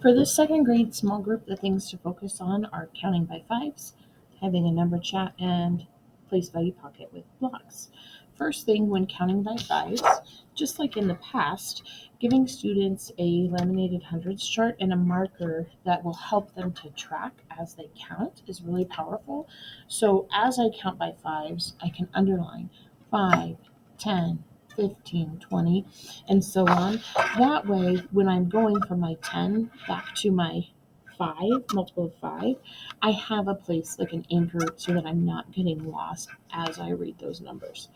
For this second grade small group, the things to focus on are counting by fives, having a number chat, and place value pocket with blocks. First thing when counting by fives, just like in the past, giving students a laminated hundreds chart and a marker that will help them to track as they count is really powerful. So as I count by fives, I can underline 5, 10, 15, 20, and so on. That way, when I'm going from my 10 back to my 5, multiple of 5, I have a place like an anchor so that I'm not getting lost as I read those numbers.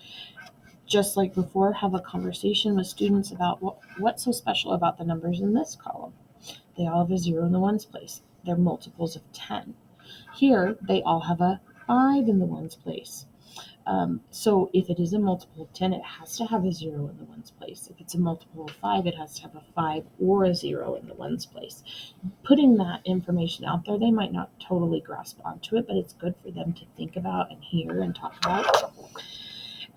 Just like before, have a conversation with students about what's so special about the numbers in this column. They all have a 0 in the ones place. They're multiples of 10. Here, they all have a 5 in the ones place. So if it is a multiple of 10, it has to have a 0 in the ones place. If it's a multiple of 5, it has to have a 5 or a 0 in the ones place. Putting that information out there, they might not totally grasp onto it, but it's good for them to think about and hear and talk about.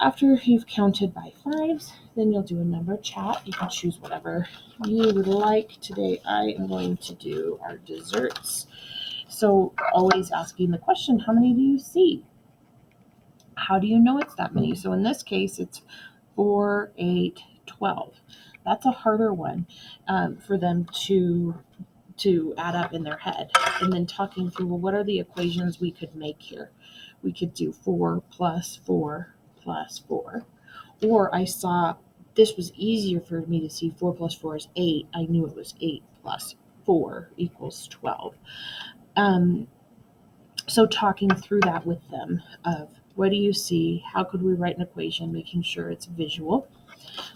After you've counted by fives, then you'll do a number chat. You can choose whatever you would like. Today I am going to do our desserts. So always asking the question, how many do you see? How do you know it's that many? So in this case, it's 4, 8, 12. That's a harder one for them to add up in their head. And then talking through, well, what are the equations we could make here? We could do 4 plus 4 plus 4. Or I saw this was easier for me to see 4 plus 4 is 8. I knew it was 8 plus 4 equals 12. So talking through that with them of what do you see? How could we write an equation, making sure it's visual.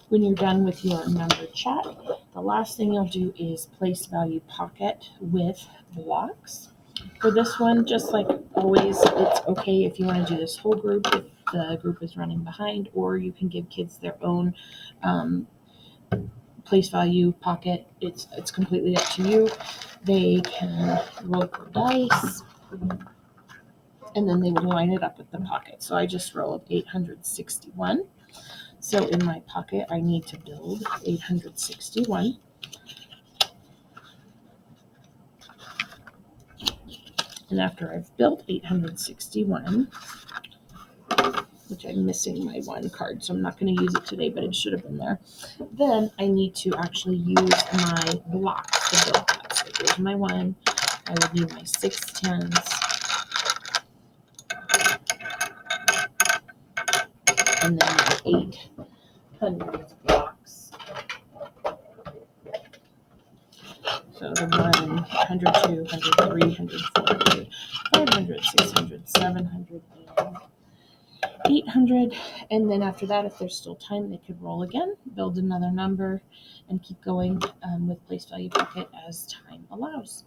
When you're done with your number chat, the last thing you'll do is place value pocket with blocks. For this one, just like always, it's okay if you want to do this whole group if the group is running behind, or you can give kids their own place value pocket. It's completely up to you. They can roll the dice, and then they would line it up with the pocket. So I just rolled 861. So in my pocket, I need to build 861. And after I've built 861, which I'm missing my one card, so I'm not going to use it today, but it should have been there. Then I need to actually use my blocks to build that. So here's my 1. I would need my 6 tens, and then my 800 blocks. So the 100, 200, 300, 400, 500, 600, 700, 800. And then after that, if there's still time, they could roll again, build another number, and keep going with place value pocket as time allows.